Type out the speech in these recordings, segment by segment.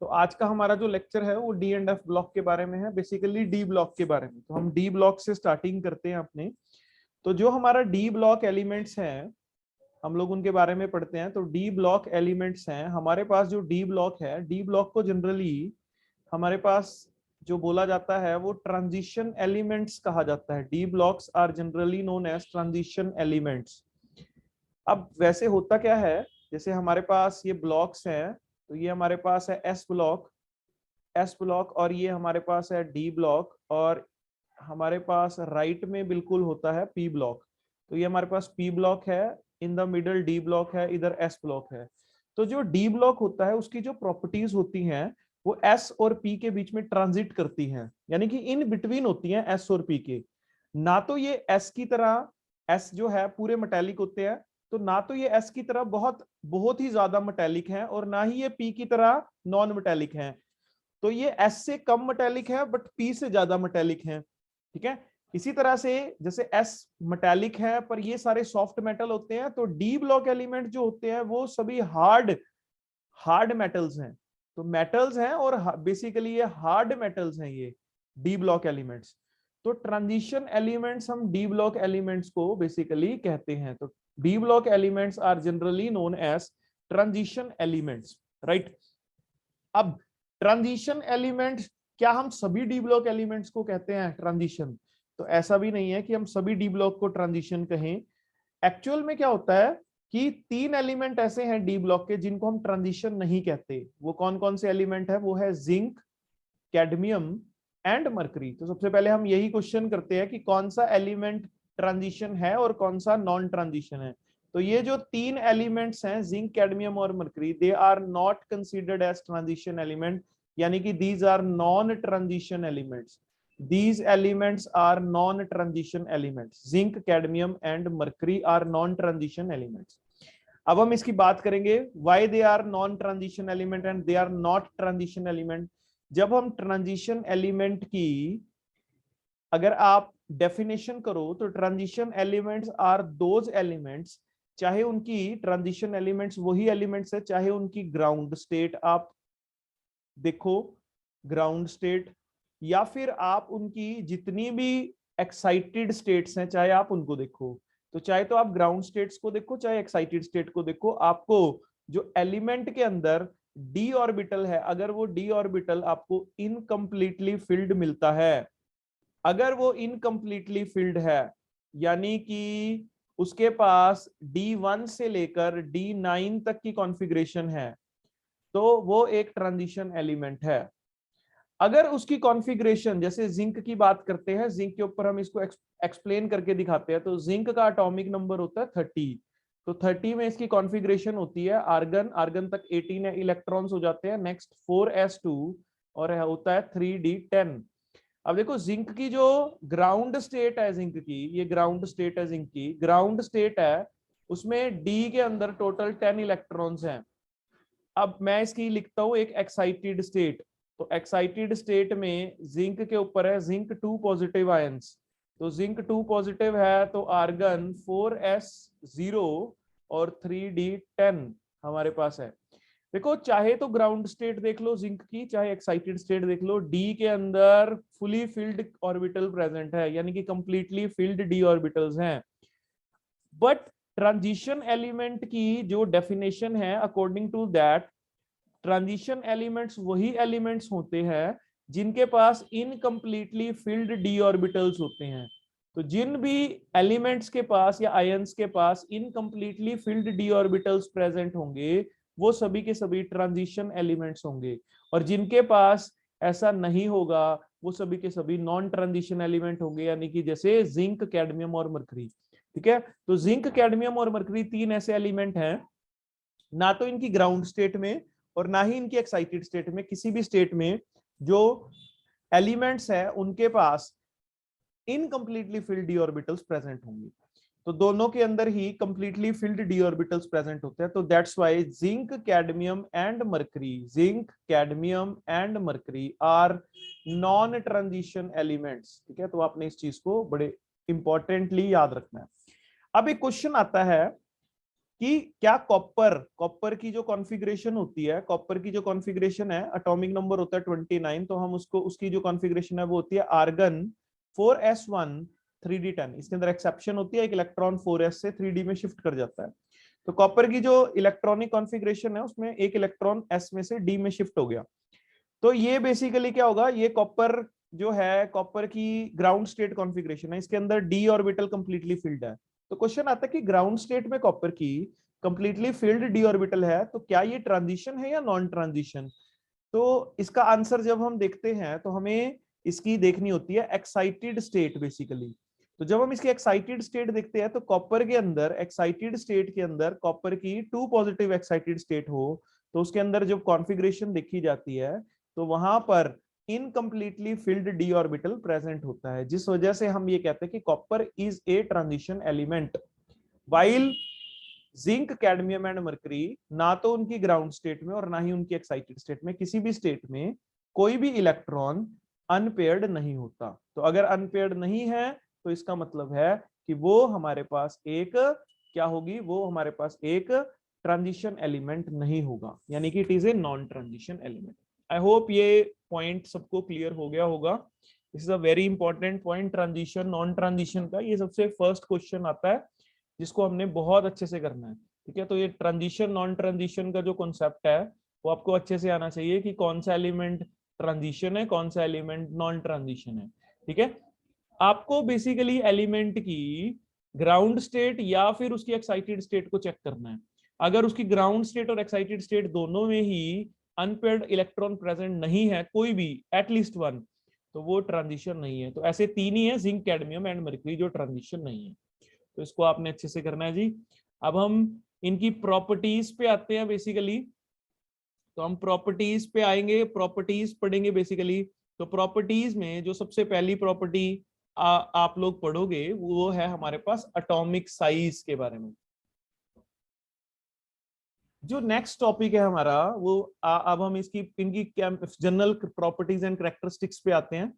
तो आज का हमारा जो लेक्चर है वो डी एंड एफ ब्लॉक के बारे में है, बेसिकली डी ब्लॉक के बारे में। तो हम डी ब्लॉक से स्टार्टिंग करते हैं अपने। तो जो हमारा डी ब्लॉक एलिमेंट्स हैं हम लोग उनके बारे में पढ़ते हैं। तो डी ब्लॉक एलिमेंट्स हैं हमारे पास। जो डी ब्लॉक है, डी ब्लॉक को जनरली हमारे पास जो बोला जाता है वो ट्रांजिशन एलिमेंट्स कहा जाता है। D blocks are generally known as transition elements. अब वैसे होता क्या है, जैसे हमारे पास ये ब्लॉक्स हैं, तो ये हमारे पास है एस ब्लॉक और ये हमारे पास है डी ब्लॉक, और हमारे पास राइट में बिल्कुल होता है पी ब्लॉक। तो ये हमारे पास पी ब्लॉक है, in the middle D block है, इधर एस ब्लॉक है। तो जो डी ब्लॉक होता है उसकी जो प्रॉपर्टीज होती हैं वो एस और पी के बीच में ट्रांजिट करती हैं, यानी कि इन बिटवीन होती हैं एस और पी के। ना तो ये एस की तरह, एस जो है पूरे मेटेलिक होते हैं, तो ना तो ये एस की तरह बहुत बहुत ही ज्यादा मेटेलिक हैं, और ना ही ये पी की तरह नॉन मेटेलिक हैं। तो ये एस से कम मेटेलिक है बट पी से ज्यादा मेटेलिक है। ठीक है। इसी तरह से जैसे एस मेटेलिक है पर ये सारे सॉफ्ट मेटल होते हैं, तो डी ब्लॉक एलिमेंट जो होते हैं वो सभी हार्ड हार्ड मेटल्स हैं। तो मेटल्स हैं और बेसिकली ये हार्ड मेटल्स हैं ये डी ब्लॉक एलिमेंट्स। तो ट्रांजिशन एलिमेंट्स हम डी ब्लॉक एलिमेंट्स को बेसिकली कहते हैं। तो D block elements are generally known as transition elements, right. अब ट्रांजिशन एलिमेंट्स, क्या हम सभी डी ब्लॉक एलिमेंट्स को कहते हैं ट्रांजिशन? तो ऐसा भी नहीं है कि हम सभी डी ब्लॉक को ट्रांजिशन कहें। एक्चुअल में क्या होता है कि तीन एलिमेंट ऐसे हैं डी ब्लॉक के जिनको हम ट्रांजिशन नहीं कहते। वो कौन कौन से एलिमेंट है? वो है जिंक, कैडमियम एंड मरकरी। तो सबसे पहले हम यही क्वेश्चन करते हैं कि कौन सा एलिमेंट ट्रांजिशन है और कौन सा नॉन ट्रांजिशन है। तो ये जो तीन एलिमेंट्स हैं जिंक, कैडमियम और mercury, they are not considered as transition element, यानी कि these are non transition elements. These elements are non-transition elements. Zinc, cadmium and mercury are non-transition elements. अब हम इसकी बात करेंगे why they are non-transition element and they are not transition element। जब हम transition element की अगर आप डेफिनेशन करो तो transition elements are those elements, चाहे उनकी ट्रांजिशन एलिमेंट्स वही एलिमेंट्स है, चाहे उनकी ग्राउंड स्टेट आप देखो, ग्राउंड स्टेट, या फिर आप उनकी जितनी भी एक्साइटेड स्टेट्स हैं चाहे आप उनको देखो। तो चाहे तो आप ग्राउंड स्टेट्स को देखो चाहे एक्साइटेड स्टेट को देखो, आपको जो एलिमेंट के अंदर डी ऑर्बिटल है, अगर वो डी ऑर्बिटल आपको इनकम्प्लीटली फिल्ड मिलता है, अगर वो इनकम्प्लीटली फिल्ड है यानी कि उसके पास D1 से लेकर D9 तक की कॉन्फ़िगरेशन है, तो वो एक ट्रांजिशन एलिमेंट है। अगर उसकी कॉन्फ़िगरेशन, जैसे जिंक की बात करते हैं, जिंक के ऊपर हम इसको एक्सप्लेन करके दिखाते हैं। तो जिंक का एटॉमिक नंबर होता है 30। तो 30 में इसकी कॉन्फ़िगरेशन होती है आर्गन, आर्गन तक 18 इलेक्ट्रॉन्स हो जाते हैं, नेक्स्ट 4s2 और होता है 3d10। अब देखो जिंक की जो ग्राउंड स्टेट है, जिंक की ये ग्राउंड स्टेट है, जिंक की ग्राउंड स्टेट है, उसमें डी के अंदर टोटल 10 इलेक्ट्रॉन्स हैं। अब मैं इसकी लिखता हूं एक एक्साइटेड स्टेट। तो एक्साइटेड स्टेट में जिंक के ऊपर है जिंक 2 पॉजिटिव आयंस। तो जिंक 2 पॉजिटिव है तो आर्गन 4s0 और 3d10 हमारे पास है। देखो चाहे तो ग्राउंड स्टेट देख लो जिंक की, चाहे एक्साइटेड स्टेट देख लो, डी के अंदर फुली फिल्ड ऑर्बिटल प्रेजेंट है, यानी कि कंप्लीटली फिल्ड डी ऑर्बिटल्स हैं। बट ट्रांजिशन एलिमेंट की जो डेफिनेशन है, according to that, transition elements वही एलिमेंट्स होते हैं जिनके पास इनकम्प्लीटली फिल्ड डी ऑर्बिटल्स होते हैं। तो जिन भी एलिमेंट्स के पास या आयंस के पास incompletely filled D orbitals present होंगे वो सभी के सभी ट्रांजिशन एलिमेंट्स होंगे, और जिनके पास ऐसा नहीं होगा वो सभी के सभी नॉन ट्रांजिशन एलिमेंट होंगे, यानी कि जैसे जिंक, कैडमियम और मरकरी। ठीक है। तो जिंक, कैडमियम और मरकरी तीन ऐसे एलिमेंट हैं, ना तो इनकी ग्राउंड स्टेट में और ना ही इनकी एक्साइटेड स्टेट में, किसी भी स्टेट में जो एलिमेंट्स है उनके पास incompletely filled D orbitals present होंगे। तो दोनों के अंदर ही completely filled D orbitals present होते हैं। तो that's why zinc, cadmium and mercury, zinc, cadmium and mercury are non transition elements. ठीक है। तो आपने इस चीज को बड़े इंपॉर्टेंटली याद रखना है। अब एक क्वेश्चन आता है कि क्या कॉपर की जो कॉन्फ़िगरेशन होती है, कॉपर की जो कॉन्फ़िगरेशन है, एटॉमिक नंबर होता है 29, तो हम उसको उसकी जो कॉन्फ़िगरेशन है वो होती है आर्गन 4s1 3d10। इसके अंदर एक्सेप्शन होती है, एक इलेक्ट्रॉन 4s से 3d में शिफ्ट कर जाता है। तो कॉपर की जो इलेक्ट्रॉनिक कॉन्फ़िगरेशन है उसमें एक इलेक्ट्रॉन s में से d में शिफ्ट हो गया। तो ये बेसिकली क्या होगा, ये कॉपर जो है, कॉपर की ग्राउंड स्टेट कॉन्फ़िगरेशन है, इसके अंदर d ऑर्बिटल कंप्लीटली फिल्ड है। तो क्वेश्चन आता है कि ग्राउंड स्टेट में कॉपर की कंप्लीटली फिल्ड d ऑर्बिटल है, तो क्या ये ट्रांजिशन है या नॉन ट्रांजिशन? तो इसका आंसर जब हम देखते हैं तो हमें इसकी देखनी होती है एक्साइटेड स्टेट बेसिकली। तो जब हम इसकी एक्साइटेड स्टेट देखते हैं तो कॉपर के अंदर, एक्साइटेड स्टेट के अंदर कॉपर की 2 पॉजिटिव एक्साइटेड स्टेट हो तो उसके अंदर जब कॉन्फ़िगरेशन देखी जाती है तो वहां पर incompletely filled D orbital present होता है, जिस वजह से हम ये कहते हैं कि copper is a transition element. While zinc, cadmium and mercury ना तो उनकी ग्राउंड स्टेट में और ना ही उनकी एक्साइटेड स्टेट में, किसी भी स्टेट में कोई भी इलेक्ट्रॉन अनपेयर्ड नहीं होता। तो अगर अनपेयर्ड नहीं है तो इसका मतलब है कि वो हमारे पास एक क्या होगी, वो हमारे पास एक ट्रांजिशन एलिमेंट नहीं होगा, यानी कि it is a non transition element. I hope ये पॉइंट सबको क्लियर हो गया होगा। This is a very important point, transition non transition का। ये सबसे फर्स्ट क्वेश्चन आता है जिसको हमने बहुत अच्छे से करना है, ठीक है। तो ये ट्रांजिशन नॉन ट्रांजिशन का जो कॉन्सेप्ट है वो आपको अच्छे से आना चाहिए कि कौन सा एलिमेंट ट्रांजिशन है, कौन सा एलिमेंट नॉन ट्रांजिशन है, ठीक है। आपको बेसिकली एलिमेंट की ग्राउंड स्टेट या फिर उसकी एक्साइटेड स्टेट को चेक करना है। अगर उसकी ग्राउंड स्टेट और एक्साइटेड स्टेट दोनों में ही अनपेयर्ड इलेक्ट्रॉन प्रेजेंट नहीं है, कोई भी एटलीस्ट वन, तो वो ट्रांजिशन नहीं है। तो ऐसे 3 ही है, जिंक, कैडमियम एंड मरकरी, जो ट्रांजिशन नहीं है। तो इसको आपने अच्छे से करना है जी। अब हम इनकी प्रॉपर्टीज पे आते हैं बेसिकली। तो हम प्रॉपर्टीज पे आएंगे, प्रॉपर्टीज पढ़ेंगे बेसिकली। तो प्रॉपर्टीज में जो सबसे पहली प्रॉपर्टी आप लोग पढ़ोगे वो है हमारे पास एटॉमिक साइज के बारे में। जो नेक्स्ट टॉपिक है हमारा वो अब हम इसकी इनकी जनरल प्रॉपर्टीज एंड कैरेक्टरिस्टिक्स पे आते हैं।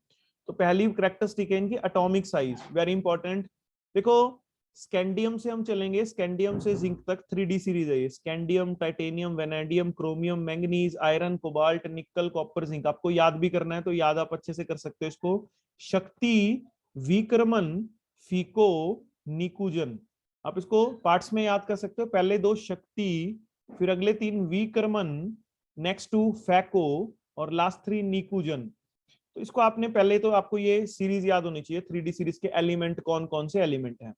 तो पहली कैरेक्टरिस्टिक है इनकी एटॉमिक साइज, वेरी इंपॉर्टेंट। देखो स्कैंडियम से हम चलेंगे, स्कैंडियम से जिंक तक 3D सीरीज है ये। Scandium, titanium, vanadium, chromium, manganese, iron, cobalt, निकल, कॉपर, जिंक। आपको याद भी करना है तो याद आप अच्छे से कर सकते हो इसको। शक्ति, विक्रमन, फीको, निकुजन। आप इसको पार्ट्स में याद कर सकते हो। पहले 2 शक्ति, फिर अगले 3 विक्रमन, नेक्स्ट 2 फैको और लास्ट 3 निकुजन। तो इसको आपने पहले तो आपको ये सीरीज याद होनी चाहिए, 3D सीरीज के एलिमेंट कौन कौन से एलिमेंट हैं।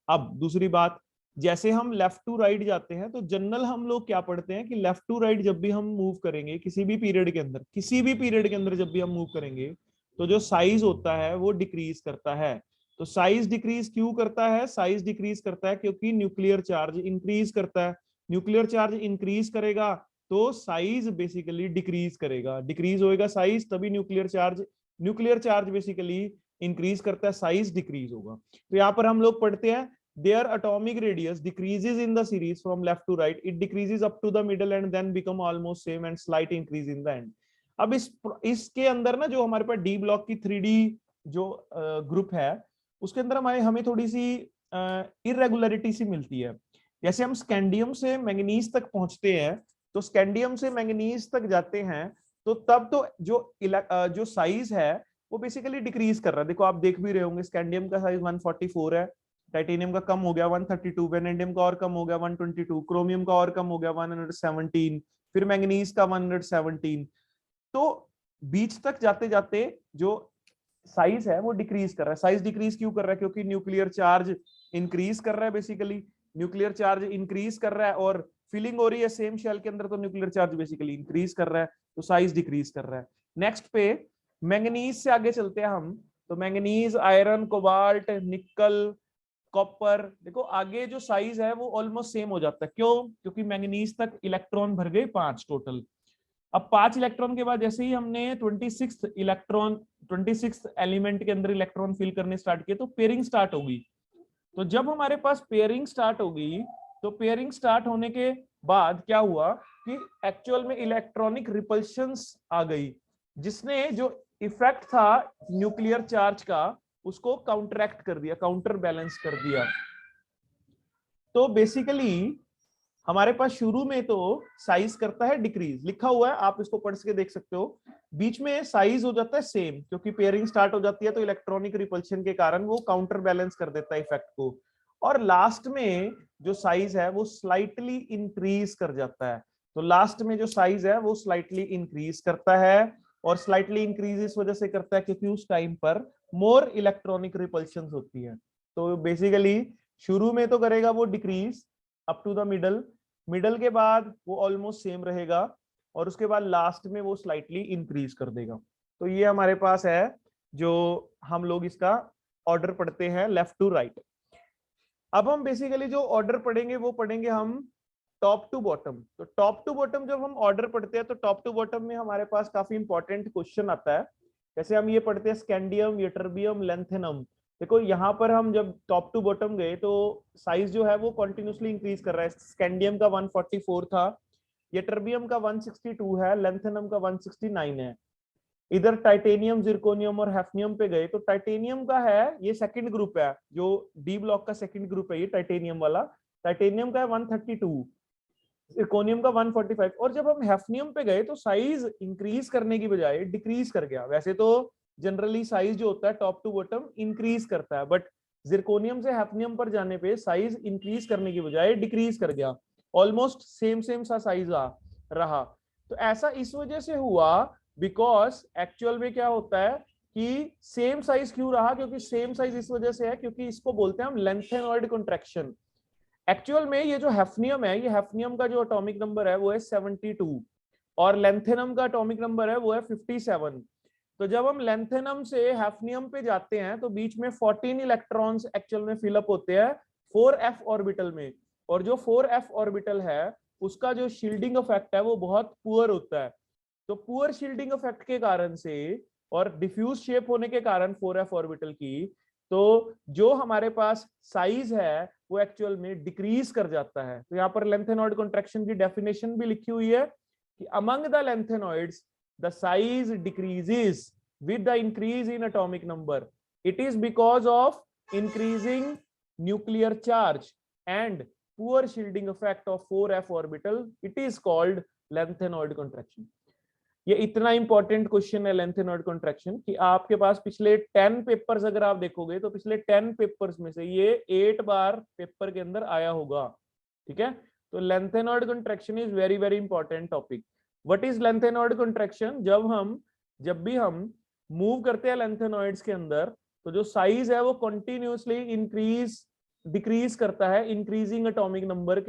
अब दूसरी बात, जैसे हम लेफ्ट टू राइट जाते हैं तो जनरल हम लोग क्या पढ़ते हैं कि लेफ्ट टू राइट जब भी हम मूव करेंगे किसी भी पीरियड के अंदर, किसी भी पीरियड के अंदर जब भी हम मूव करेंगे तो जो साइज होता है वो डिक्रीज करता है। तो साइज डिक्रीज क्यों करता है? साइज डिक्रीज करता है क्योंकि न्यूक्लियर चार्ज इंक्रीज करता है। न्यूक्लियर चार्ज इंक्रीज करेगा तो साइज बेसिकली डिक्रीज करेगा, डिक्रीज होएगा साइज, तभी न्यूक्लियर चार्ज बेसिकली इंक्रीज करता है, साइज डिक्रीज होगा। तो यहाँ पर हम लोग पढ़ते हैं their atomic radius decreases in the series from left to right, it decreases up to the middle and then become almost same and slight increase in the end। अब इसके अंदर ना जो हमारे पास डी ब्लॉक की 3D जो group है उसके अंदर हमें थोड़ी सी इरेगुलरिटी सी मिलती है। जैसे हम स्कैंडियम से मैंगनीज तक पहुंचते हैं, तो स्कैंडियम से मैंगनीज तक जाते हैं तो तब तो जो साइज है वो बेसिकली डिक्रीज कर रहा है। देखो आप देख भी रहे होंगे स्कैंडियम का साइज 144 है, टाइटेनियम का कम हो गया 132, वेनेडियम का और कम हो गया 122, क्रोमियम का और कम हो गया 117, फिर मैंगनीज का 117। तो बीच तक जाते जाते जो साइज है वो डिक्रीज कर रहा है। साइज डिक्रीज क्यों कर रहा है? क्योंकि न्यूक्लियर चार्ज इंक्रीज कर रहा है, बेसिकली न्यूक्लियर चार्ज इंक्रीज कर रहा है और फिलिंग हो रही है सेम शेल के अंदर, तो न्यूक्लियर चार्ज बेसिकली इंक्रीज कर रहा है, तो साइज डिक्रीज कर रहा है। नेक्स्ट पे मैंगनीज से आगे चलते हैं हम। तो मैंगनीज, आयरन, कोबाल्ट, निकल, कॉपर, देखो आगे जो साइज है वो ऑलमोस्ट सेम हो जाता है। क्यों? क्योंकि मैंगनीज तक इलेक्ट्रॉन भर गए 5 टोटल। अब 5 इलेक्ट्रॉन के बाद जैसे ही हमने 26 एलिमेंट के अंदर इलेक्ट्रॉन फिल करने स्टार्ट किए तो पेयरिंग स्टार्ट होगी। तो जब हमारे पास पेयरिंग स्टार्ट होगी तो पेयरिंग स्टार्ट होने के बाद क्या हुआ कि एक्चुअल में इलेक्ट्रॉनिक रिपल्शंस आ गई, जिसने जो इफेक्ट था न्यूक्लियर चार्ज का उसको काउंटरैक्ट कर दिया, काउंटर बैलेंस कर दिया। तो बेसिकली हमारे पास शुरू में तो साइज करता है डिक्रीज, लिखा हुआ है, आप इसको पढ़ के देख सकते हो। बीच में साइज हो जाता है सेम, क्योंकि पेयरिंग स्टार्ट हो जाती है तो इलेक्ट्रॉनिक रिपल्शन के कारण वो काउंटर बैलेंस कर देता है इफेक्ट को। और लास्ट में जो साइज है वो स्लाइटली इंक्रीज कर जाता है। तो लास्ट में जो साइज है वो स्लाइटली इंक्रीज करता है, और स्लाइटली इंक्रीज इस वजह से करता है क्योंकि उस टाइम पर मोर इलेक्ट्रॉनिक रिपल्शन होती है। तो बेसिकली शुरू में तो करेगा वो decrease up to the middle, middle के बाद वो ऑलमोस्ट सेम रहेगा, और उसके बाद लास्ट में वो स्लाइटली इंक्रीज कर देगा। तो ये हमारे पास है जो हम लोग इसका ऑर्डर पढ़ते हैं लेफ्ट टू राइट। अब हम बेसिकली जो ऑर्डर पढ़ेंगे वो पढ़ेंगे हम टॉप टू बॉटम। तो टॉप टू बॉटम जब हम ऑर्डर पढ़ते हैं तो टॉप टू बॉटम में हमारे पास काफी इंपॉर्टेंट क्वेश्चन आता है। जैसे हम ये पढ़ते हैं स्कैंडियम, यटर्बियम, लेंथेनम। देखो यहाँ पर हम जब टॉप टू बॉटम गए तो साइज जो है वो कंटिन्यूसली इंक्रीज कर रहा है। स्कैंडियम का 144 था, यटर्बियम का 162 है, लेंथेनम का 169 है। इधर टाइटेनियम, जिरकोनियम और हैफनियम पे गए तो टाइटेनियम का है, ये सेकंड ग्रुप है, जो डी ब्लॉक का सेकंड ग्रुप है ये टाइटेनियम वाला। टाइटेनियम का है 132, जिरकोनियम का 145। और जब हम हैफनियम पे गए तो साइज इंक्रीज करने की बजाय डिक्रीज कर गया। वैसे तो जनरली साइज जो होता है टॉप टू बॉटम इंक्रीज करता है, बट जिरकोनियम से हैफनियम पर जाने पे साइज इंक्रीज करने की बजाय डिक्रीज कर गया। ऑलमोस्ट सेम सेम सा साइज रहा। तो ऐसा इस वजह से हुआ बिकॉज एक्चुअल में क्या होता है कि सेम साइज क्यों रहा, क्योंकि सेम साइज इस वजह से है क्योंकि इसको बोलते हैं हम लेंथेनॉइड कॉन्ट्रैक्शन। एक्चुअल में ये जो हैफनियम है, ये हैफनियम का जो एटॉमिक नंबर है वो है 72, और लेंथेनम का एटॉमिक नंबर है वो है 57। तो जब हम लेंथेनम से हैफनियम पे जाते हैं तो बीच में 14 इलेक्ट्रॉन्स एक्चुअल में फिलअप होते हैं 4f ऑर्बिटल में, और जो 4f ऑर्बिटल है उसका जो शील्डिंग इफेक्ट है वो बहुत पुअर होता है। तो पुअर शील्डिंग इफेक्ट के कारण से और डिफ्यूज शेप होने के कारण 4f ऑर्बिटल की, तो जो हमारे पास साइज है वो एक्चुअल में डिक्रीज कर जाता है। तो यहाँ पर लेंथेनॉइड कॉन्ट्रैक्शन की डेफिनेशन भी लिखी हुई है कि among the lanthanoids the size decreases with the increase in atomic number. It is because of increasing nuclear charge and poor shielding effect of 4f orbital. It is called lengthenoid contraction. ये इतना important question है lanthanoid contraction कि आपके पास पिछले 10 papers अगर आप देखोगे तो पिछले 10 पेपर्स में से ये 8 बार पेपर के अंदर आया होगा। ठीक है, तो lanthanoid contraction is very very important topic. What is lanthanoid contraction? जब भी हम मूव करते हैं लेंथेनॉइड्स के अंदर तो जो साइज है वो कंटिन्यूअसली डिक्रीज करता है इंक्रीजिंग एटॉमिक नंबर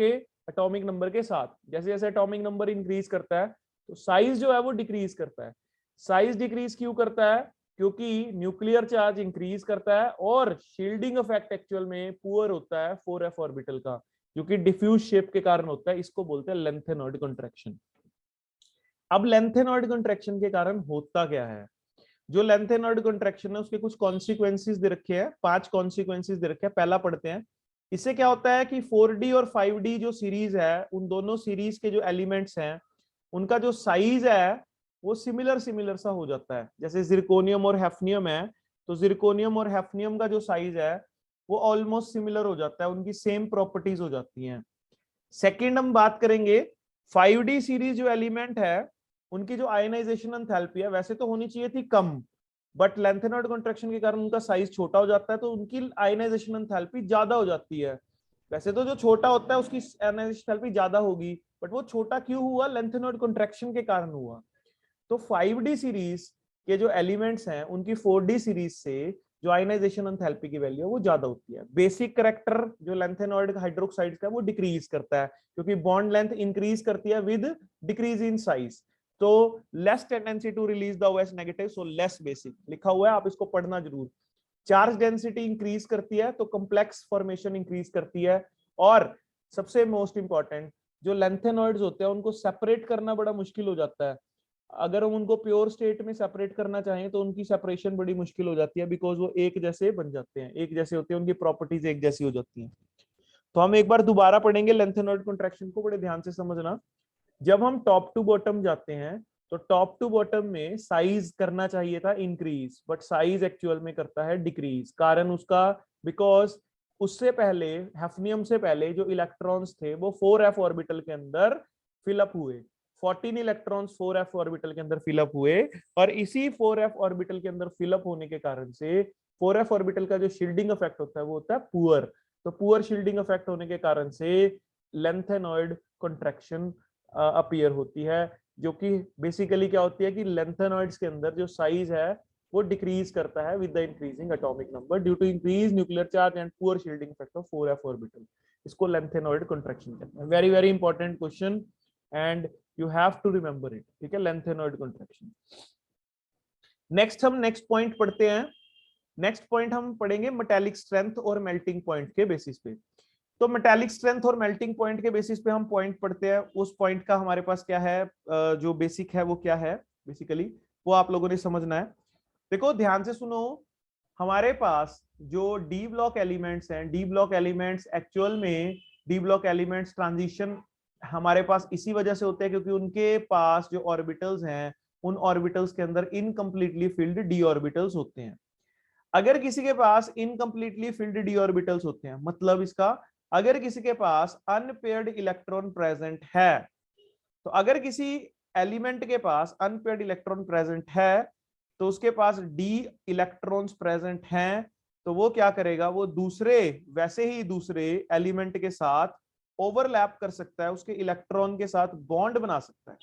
के साथ। जैसे जैसे एटॉमिक नंबर इंक्रीज करता है तो साइज जो है वो डिक्रीज करता है। साइज डिक्रीज क्यों करता है? क्योंकि न्यूक्लियर चार्ज इंक्रीज करता है और शील्डिंग इफेक्ट एक्चुअल में पुअर होता है 4f ऑर्बिटल का, जो कि डिफ्यूज शेप के कारण होता है। इसको बोलते हैं लेंथेनॉइड कॉन्ट्रैक्शन। अब लेंथेनॉइड कॉन्ट्रैक्शन के कारण होता क्या है? जो लेंथेनॉइड कॉन्ट्रैक्शन है उसके कुछ कॉन्सिक्वेंसेस दे रखे हैं, 5 कॉन्सिक्वेंसेस दे रखे हैं। पहला पढ़ते हैं। इससे क्या होता है कि 4D और 5D जो सीरीज है उन दोनों सीरीज के जो एलिमेंट्स हैं उनका जो साइज है वो सिमिलर सा हो जाता है। जैसे जिरकोनियम और हैफनियम है तो जिरकोनियम और हैफनियम का जो साइज है वो ऑलमोस्ट सिमिलर हो जाता है, उनकी सेम प्रॉपर्टीज हो जाती हैं। सेकंड हम बात करेंगे 5D सीरीज जो एलिमेंट है उनकी जो आयनाइजेशन एंथैल्पी है वैसे तो होनी चाहिए थी कम, बट लेंथेनॉइड कॉन्ट्रैक्शन के कारण उनका साइज छोटा हो जाता है तो उनकी आयनाइजेशन एंथैल्पी ज्यादा हो जाती है। वैसे तो जो छोटा होता है उसकी आयनाइजेशन एंथैल्पी ज्यादा होगी, बट वो छोटा क्यों हुआ? लेंथेनॉइड कॉन्ट्रैक्शन के कारण हुआ। तो 5D सीरीज के जो एलिमेंट्स हैं उनकी 4D सीरीज से जो आयनाइजेशन एंथैल्पी की वैल्यू है वो ज्यादा होती है। बेसिक कैरेक्टर जो लेंथेनॉइड हाइड्रोक्साइड का वो डिक्रीज करता है क्योंकि बॉन्ड लेंथ इंक्रीज करती है विद डिक्रीज इन साइज। तो less tendency to release the OH negative, so less basic लिखा हुआ है, आप इसको पढ़ना जरूर। चार्ज डेंसिटी इंक्रीज करती है तो कॉम्प्लेक्स फॉर्मेशन इंक्रीज करती है। और सबसे मोस्ट इंपॉर्टेंट जो लेंथेनॉइड्स होते हैं उनको सेपरेट करना बड़ा मुश्किल हो जाता है। अगर हम उनको प्योर स्टेट में सेपरेट करना चाहें तो उनकी सेपरेशन बड़ी मुश्किल हो जाती है बिकॉज वो एक जैसे बन जाते हैं, एक जैसे होते हैं, उनकी प्रॉपर्टीज एक जैसी हो जाती हैं। तो हम एक बार दोबारा पढ़ेंगे लेंथेनॉइड कॉन्ट्रैक्शन को, बड़े ध्यान से समझना। जब हम टॉप टू बॉटम जाते हैं तो टॉप टू बॉटम में साइज करना चाहिए था इंक्रीज, बट साइज एक्चुअल में करता है डिक्रीज। कारण उसका बिकॉज उससे पहले, हैफनियम से पहले जो इलेक्ट्रॉन्स थे वो 4f ऑर्बिटल के अंदर फिलअप हुए। 14 इलेक्ट्रॉन्स 4f ऑर्बिटल के अंदर फिलअप हुए, और इसी 4f ऑर्बिटल के अंदर फिलअप होने के कारण से 4f ऑर्बिटल का जो शील्डिंग इफेक्ट होता है वो होता है पुअर। तो पुअर शील्डिंग इफेक्ट होने के कारण से लेंथेनॉइड कॉन्ट्रैक्शन अपीयर होती है, जो कि बेसिकली क्या होती है कि लेंथेनॉइड्स के अंदर जो साइज है वो डिक्रीज करता है with the increasing atomic number due to increase nuclear charge and poor shielding effect of 4f orbital. इसको लेंथेनॉइड कॉन्ट्रैक्शन कहते हैं। Very very important question and you have to remember it, ठीक है, lanthanoid contraction. Next हम next point पढ़ते हैं। Next point हम पढ़ेंगे मेटालिक स्ट्रेंथ और मेल्टिंग पॉइंट के बेसिस पे। तो मेटालिक स्ट्रेंथ और मेल्टिंग पॉइंट के बेसिस पे हम पॉइंट पढ़ते हैं। उस पॉइंट का हमारे पास क्या है, जो बेसिक है वो क्या है बेसिकली, वो आप लोगों ने समझना है। देखो ध्यान से सुनो, हमारे पास जो डी ब्लॉक एलिमेंट्स हैं, डी ब्लॉक एलिमेंट्स एक्चुअल में डी ब्लॉक एलिमेंट्स ट्रांजिशन हमारे पास इसी वजह से होते हैं क्योंकि उनके पास जो ऑर्बिटल्स हैं उन ऑर्बिटल्स के अंदर इनकम्प्लीटली फिल्ड डी ऑर्बिटल्स होते हैं। अगर किसी के पास इनकम्प्लीटली फिल्ड डी ऑर्बिटल्स होते हैं, मतलब इसका अगर किसी के पास अनपेयर्ड इलेक्ट्रॉन प्रेजेंट है, तो अगर किसी एलिमेंट के पास अनपेयर्ड इलेक्ट्रॉन प्रेजेंट है तो उसके पास डी इलेक्ट्रॉन्स प्रेजेंट हैं, तो वो क्या करेगा, वो दूसरे वैसे ही दूसरे एलिमेंट के साथ ओवरलैप कर सकता है, उसके इलेक्ट्रॉन के साथ बॉन्ड बना सकता है।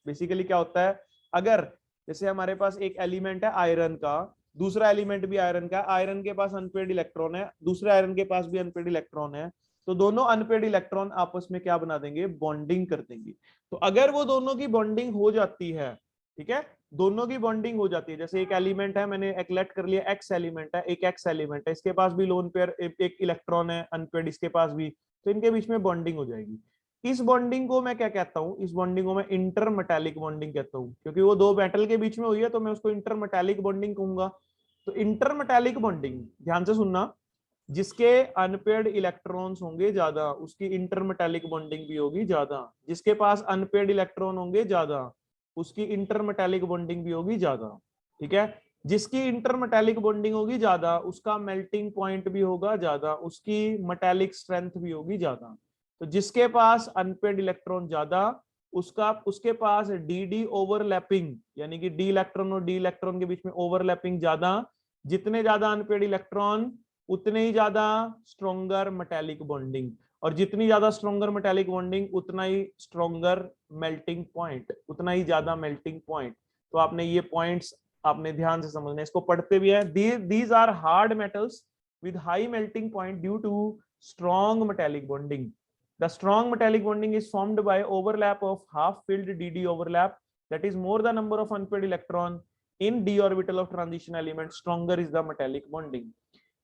बेसिकली क्या होता है, अगर जैसे हमारे पास एक एलिमेंट है आयरन का, दूसरा एलिमेंट भी आयरन का, आयरन के पास अनपेयर्ड इलेक्ट्रॉन है, दूसरे आयरन के पास भी अनपेयर्ड इलेक्ट्रॉन है, तो दोनों अनपेयर्ड इलेक्ट्रॉन आपस में क्या बना देंगे, बॉन्डिंग कर देंगे। तो अगर वो दोनों की बॉन्डिंग हो जाती है, ठीक है, दोनों की बॉन्डिंग हो जाती है, जैसे एक एलिमेंट है, मैंने एक्लेक्ट कर लिया एक्स एलिमेंट है, एक एक्स एलिमेंट है, इसके पास भी लोन पेयर एक इलेक्ट्रॉन है अनपेयर्ड, इसके पास भी, तो इनके बीच में बॉन्डिंग हो जाएगी। इस बॉन्डिंग को मैं क्या कहता हूं, इस बॉन्डिंग को मैं इंटरमेटालिक बॉन्डिंग कहता हूं, क्योंकि वो दो मेटल के बीच में हुई है तो मैं उसको इंटरमेटालिक बॉन्डिंग कहूंगा। तो इंटरमेटालिक बॉन्डिंग, ध्यान से सुनना, जिसके अनपेयर्ड इलेक्ट्रॉन्स होंगे ज्यादा उसकी इंटरमेटालिक बॉन्डिंग भी होगी ज्यादा, जिसके पास अनपेयर्ड इलेक्ट्रॉन होंगे ज्यादा उसकी इंटरमेटालिक बॉन्डिंग भी होगी ज्यादा, ठीक है। जिसकी इंटरमेटालिक बॉन्डिंग होगी ज्यादा उसका मेल्टिंग पॉइंट भी होगा ज्यादा, उसकी मेटालिक स्ट्रेंथ भी होगी ज्यादा। तो जिसके पास अनपेयर्ड इलेक्ट्रॉन ज्यादा उसका उसके पास डी डी ओवरलैपिंग, यानी कि डी इलेक्ट्रॉन और डी इलेक्ट्रॉन के बीच में ओवरलैपिंग ज्यादा, जितने ज्यादा अनपेयर्ड इलेक्ट्रॉन उतने ही ज्यादा स्ट्रॉन्गर मेटालिक बॉन्डिंग, और जितनी ज्यादा स्ट्रॉन्गर मेटालिक बॉन्डिंग उतना ही स्ट्रॉन्गर मेल्टिंग पॉइंट, उतना ही ज्यादा मेल्टिंग पॉइंट। तो आपने ये पॉइंट्स आपने ध्यान से समझना है, इसको पढ़ते भी है। These are hard metals with high melting point due to strong metallic bonding. The strong metallic bonding is formed by overlap of half-filled dd overlap, that is more the number of unpaired electron in d orbital of transition element, stronger is the metallic bonding.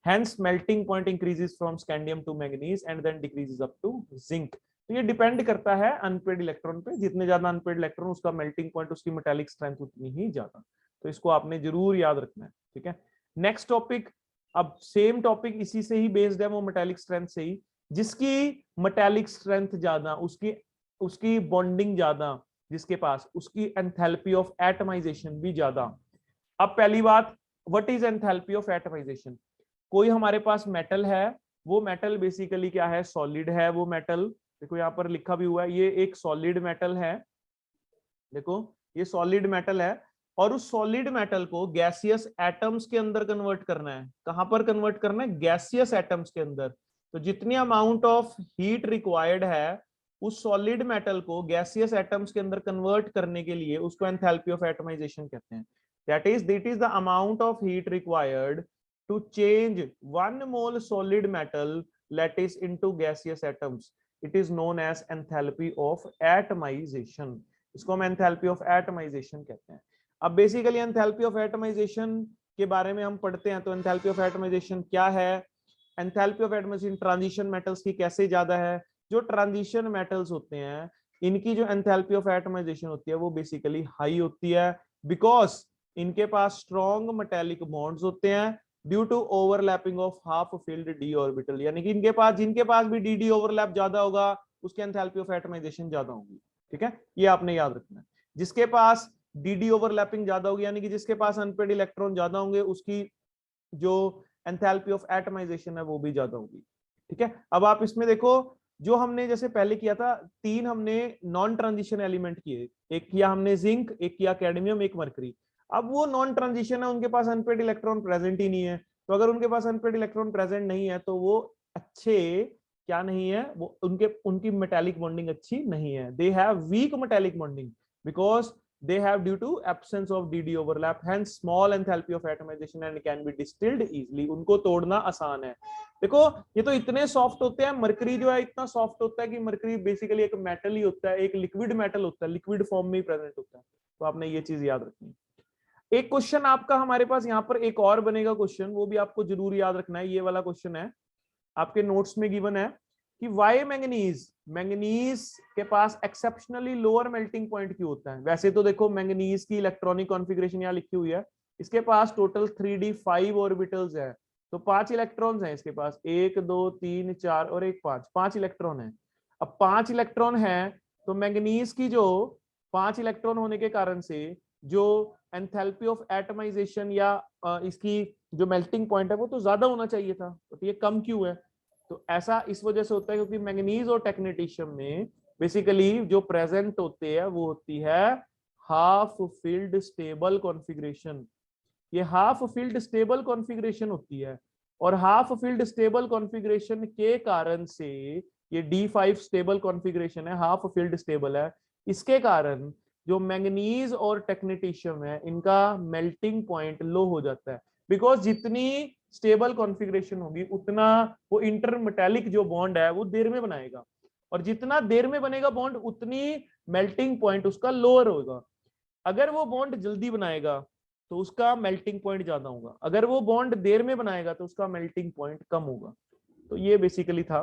Hence melting point increases from scandium to manganese and then decreases up to zinc. तो ये depend करता है unpaired electron पे, जितने ज्यादा unpaired electron उसका melting point, उसकी metallic strength उतनी ही ज्यादा। तो इसको आपने जरूर याद रखना है, ठीक है। नेक्स्ट टॉपिक, अब सेम टॉपिक इसी से ही बेस्ड है, वो मेटालिक स्ट्रेंथ से ही, जिसकी मेटालिक स्ट्रेंथ ज्यादा उसकी उसकी बॉन्डिंग ज्यादा, जिसके पास उसकी एंथैल्पी ऑफ एटमाइजेशन भी ज्यादा। अब पहली बात, what is enthalpy of atomization. कोई हमारे पास मेटल है, वो मेटल बेसिकली क्या है, सॉलिड है वो मेटल, देखो यहाँ पर लिखा भी हुआ है, ये एक सॉलिड मेटल है, देखो ये सॉलिड मेटल है, और उस सॉलिड मेटल को गैसियस एटम्स के अंदर कन्वर्ट करना है। कहां पर कन्वर्ट करना है, गैसियस एटम्स के अंदर। तो जितनी अमाउंट ऑफ हीट रिक्वायर्ड है उस सॉलिड मेटल को गैसियस एटम्स के अंदर कन्वर्ट करने के लिए, उसको एंथैल्पी ऑफ एटमाइजेशन कहते हैं। That is the amount of heat required to change 1 mole solid metal lattice into gaseous atoms. It is known as enthalpy of atomization. इसको हम enthalpy of atomization कहते हैं। अब बेसिकली enthalpy of atomization के बारे में हम पढ़ते हैं, तो enthalpy of atomization क्या है, enthalpy of atomization transition metals की कैसे ज्यादा है। जो ट्रांजिशन मेटल्स होते हैं इनकी जो enthalpy of atomization होती है वो बेसिकली हाई होती है, बिकॉज इनके पास स्ट्रॉन्ग मेटालिक बॉन्ड्स होते हैं due to overlapping of half filled D orbital, यानी कि इनके पास जिनके पास भी डी डी ओवरलैप ज्यादा होगा उसकी एंथैल्पी ऑफ एटमाइजेशन ज्यादा होगी, ठीक है, ये आपने याद रखना है। जिसके पास डी डी ओवरलैपिंग ज्यादा होगी, यानी कि जिसके पास अनपेड इलेक्ट्रॉन ज्यादा होंगे, उसकी जो एंथैल्पी ऑफ एटमाइजेशन है वो भी ज्यादा होगी। ठीक है, अब आप इसमें देखो, जो हमने जैसे पहले किया था, 3 हमने नॉन ट्रांजिशन एलिमेंट किए, एक किया हमने जिंक, एक किया कैडमियम, एक मरकरी। अब वो नॉन ट्रांजिशन है, उनके पास अनपेड इलेक्ट्रॉन प्रेजेंट ही नहीं है, तो अगर उनके पास अनपेड इलेक्ट्रॉन प्रेजेंट नहीं है तो वो अच्छे क्या नहीं है, वो उनकी मेटालिक बॉन्डिंग अच्छी नहीं है, they have week metallic bonding because they have due to absence of dd overlap, hence small enthalpy of atomization and can be distilled easily, उनको तोड़ना आसान है। देखो ये तो इतने सॉफ्ट होते हैं, मरकरी जो है इतना सॉफ्ट होता है कि मरकरी बेसिकली एक मेटल ही होता है, एक लिक्विड मेटल होता है, लिक्विड फॉर्म में ही प्रेजेंट होता है, तो आपने ये चीज याद रखनी है। एक क्वेश्चन आपका हमारे पास यहाँ पर एक और बनेगा क्वेश्चन, वो भी आपको जरूर याद रखना है, ये वाला क्वेश्चन है आपके नोट्स में गिवन है कि वाई मैंगनीज, मैंगनीज के पास एक्सेप्शनली लोअर मेल्टिंग पॉइंट क्यों होता है। वैसे तो देखो मैंगनीज की इलेक्ट्रॉनिक कॉन्फ़िगरेशन यहाँ लिखी हुई है, इसके पास टोटल 3d5 ऑर्बिटल्स है, तो 5 इलेक्ट्रॉन्स हैं इसके पास, 1 2 3 4 और 1 5 इलेक्ट्रॉन है। अब 5 इलेक्ट्रॉन है तो मैंगनीज की जो 5 इलेक्ट्रॉन होने के कारण से जो एंथैल्पी ऑफ एटमाइजेशन या इसकी जो मेल्टिंग पॉइंट है वो तो ज्यादा होना चाहिए था, तो ये कम क्यों है। तो ऐसा इस वजह से होता है क्योंकि मैंगनीज और टेक्नेटिशियम में बेसिकली जो प्रेजेंट होते हैं वो होती है हाफ फील्ड स्टेबल कॉन्फ़िगरेशन, ये हाफ फील्ड स्टेबल कॉन्फ़िगरेशन होती है, और हाफ फील्ड स्टेबल कॉन्फ़िगरेशन के कारण से ये D5 स्टेबल कॉन्फ़िगरेशन है, हाफ फील्ड स्टेबल है, इसके कारण जो मैंगनीज और टेक्नेटिशियम है इनका मेल्टिंग पॉइंट लो हो जाता है, बिकॉज जितनी स्टेबल कॉन्फ़िगरेशन होगी उतना वो इंटरमेटालिक जो बॉन्ड है वो देर में बनाएगा, और जितना देर में बनेगा बॉन्ड उतनी मेल्टिंग पॉइंट उसका लोअर होगा। अगर वो बॉन्ड जल्दी बनाएगा तो उसका मेल्टिंग पॉइंट ज्यादा होगा, अगर वो बॉन्ड देर में बनाएगा तो उसका मेल्टिंग पॉइंट कम होगा। तो ये बेसिकली था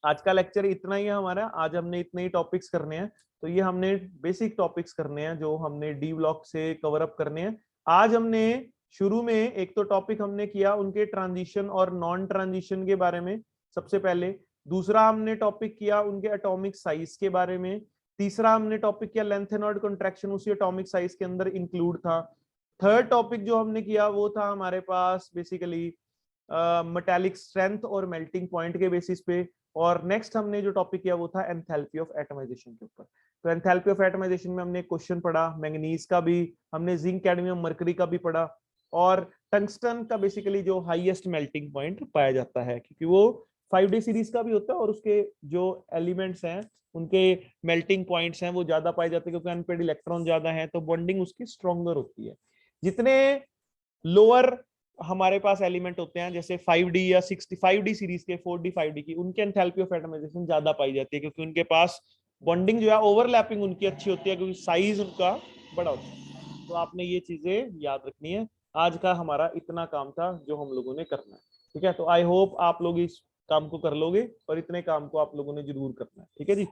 आज का लेक्चर, इतना ही है हमारा, आज हमने इतने ही टॉपिक्स करने हैं, तो ये हमने बेसिक टॉपिक्स करने हैं जो हमने डी ब्लॉक से कवर अप करने हैं। आज हमने शुरू में एक तो टॉपिक हमने किया उनके ट्रांजिशन और नॉन ट्रांजिशन के बारे में सबसे पहले, दूसरा हमने टॉपिक किया उनके एटॉमिक साइज के बारे में, तीसरा हमने टॉपिक किया लेंथेनॉइड कॉन्ट्रैक्शन उसी एटॉमिक साइज के अंदर इंक्लूड था, थर्ड टॉपिक जो हमने किया वो था हमारे पास बेसिकली मेटालिक स्ट्रेंथ और मेल्टिंग पॉइंट के बेसिस पे, और नेक्स्ट हमने जो टॉपिक किया वो था एंथैल्पी ऑफ एटमाइजेशन के ऊपर। तो एंथैल्पी ऑफ एटमाइजेशन में हमने क्वेश्चन पढ़ा, मैंगनीज का भी, हमने जिंक कैडमियम मरकरी का भी पढ़ा, और टंगस्टन का बेसिकली जो हाईएस्ट मेल्टिंग पॉइंट पाया जाता है क्योंकि वो 5D सीरीज का भी होता है और उसके जो एलिमेंट्स हैं उनके मेल्टिंग पॉइंट्स हैं वो ज्यादा पाए जाते हैं क्योंकि अनपेड इलेक्ट्रॉन ज्यादा है तो बॉन्डिंग उसकी स्ट्रॉन्गर होती है। जितने लोअर हमारे पास एलिमेंट होते हैं जैसे 5D या 65D सीरीज के 4D 5D की, उनके एंथैल्पी ऑफ एटमाइजेशन ज्यादा पाई जाती है क्योंकि उनके पास बॉन्डिंग जो है ओवरलैपिंग उनकी अच्छी होती है क्योंकि साइज उनका बड़ा होता है। तो आपने ये चीजें याद रखनी है। आज का हमारा इतना काम था जो हम लोगों ने करना है, ठीक है। तो आई होप आप लोग इस काम को कर लोगे और इतने काम को आप लोगों ने जरूर करना है, ठीक है जी।